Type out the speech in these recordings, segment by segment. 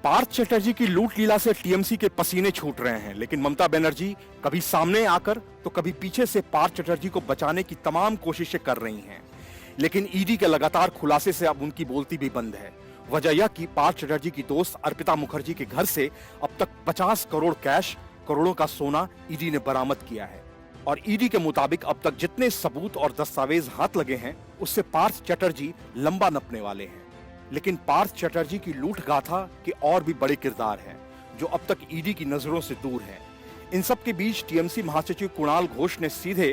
पार्थ चटर्जी की लूट लीला से टीएमसी के पसीने छूट रहे हैं, लेकिन ममता बनर्जी कभी सामने आकर तो कभी पीछे से पार्थ चटर्जी को बचाने की तमाम कोशिशें कर रही हैं। लेकिन ईडी के लगातार खुलासे से अब उनकी बोलती भी बंद है। वजह यह कि पार्थ चटर्जी की दोस्त अर्पिता मुखर्जी के घर से अब तक 50 करोड़ कैश, करोड़ों का सोना ईडी ने बरामद किया है। और ईडी के मुताबिक अब तक जितने सबूत और दस्तावेज हाथ लगे हैं, उससे पार्थ चटर्जी लंबा नपने वाले हैं। लेकिन पार्थ चटर्जी की लूट गाथा के और भी बड़े किरदार हैं, जो अब तक ईडी की नजरों से दूर हैं। इन सब के बीच टीएमसी महासचिव कुणाल घोष ने सीधे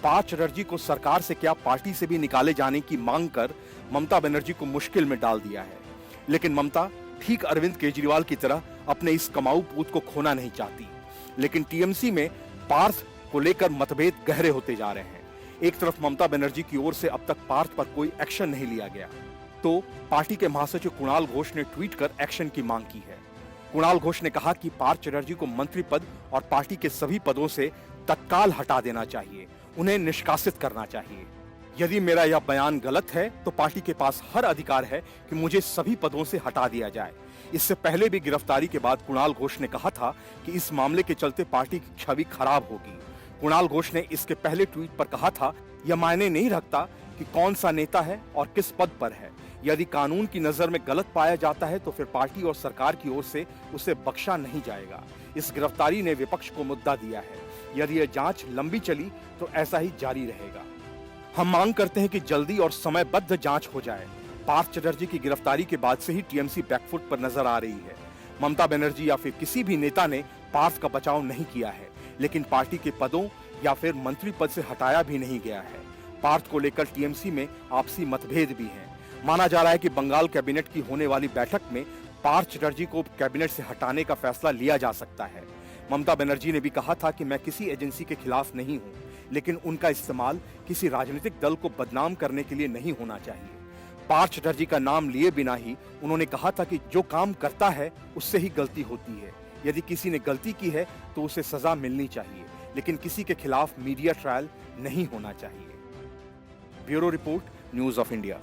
पार्थ चटर्जी को सरकार से क्या पार्टी से भी निकाले जाने की मांग कर ममता बनर्जी को मुश्किल में डाल दिया है। लेकिन ममता ठीक अरविंद केजरीवाल की तरह अपने इस कमाऊ पूत को खोना नहीं चाहती। लेकिन टीएमसी में पार्थ को लेकर मतभेद गहरे होते जा रहे हैं। एक तरफ ममता बनर्जी की ओर से अब तक पार्थ पर कोई एक्शन नहीं लिया गया, तो पार्टी के महासचिव कुणाल घोष ने ट्वीट कर एक्शन की मांग की है। कुणाल घोष ने कहा कि पार्थ चटर्जी को मंत्री पद और पार्टी के सभी पदों से तत्काल हटा देना चाहिए, उन्हें निष्कासित करना चाहिए। यदि मेरा यह बयान गलत है तो पार्टी के पास हर अधिकार है कि मुझे सभी पदों से हटा दिया जाए। इससे पहले भी गिरफ्तारी के बाद कुणाल घोष ने कहा था कि इस मामले के चलते पार्टी की छवि खराब होगी। कुणाल घोष ने इसके पहले ट्वीट पर कहा था, यह मायने नहीं रखता कि कौन सा नेता है और किस पद पर है। यदि कानून की नजर में गलत पाया जाता है तो फिर पार्टी और सरकार की ओर से उसे बख्शा नहीं जाएगा। इस गिरफ्तारी ने विपक्ष को मुद्दा दिया है। यदि यह जांच लंबी चली तो ऐसा ही जारी रहेगा। हम मांग करते हैं कि जल्दी और समयबद्ध जांच हो जाए। पार्थ चटर्जी की गिरफ्तारी के बाद से ही टीएमसी बैकफुट पर नजर आ रही है। ममता बनर्जी या फिर किसी भी नेता ने पार्थ का बचाव नहीं किया है, लेकिन पार्टी के पदों या फिर मंत्री पद से हटाया भी नहीं गया है। पार्थ को लेकर टीएमसी में आपसी मतभेद भी हैं। माना जा रहा है कि बंगाल कैबिनेट की होने वाली बैठक में पार्थ चटर्जी को कैबिनेट से हटाने का फैसला लिया जा सकता है। ममता बनर्जी ने भी कहा था कि मैं किसी एजेंसी के खिलाफ नहीं हूं, लेकिन उनका इस्तेमाल किसी राजनीतिक दल को बदनाम करने के लिए नहीं होना चाहिए। पार्थ चटर्जी का नाम लिए बिना ही उन्होंने कहा था कि जो काम करता है उससे ही गलती होती है। यदि किसी ने गलती की है तो उसे सजा मिलनी चाहिए, लेकिन किसी के खिलाफ मीडिया ट्रायल नहीं होना चाहिए। Bureau report, news of India.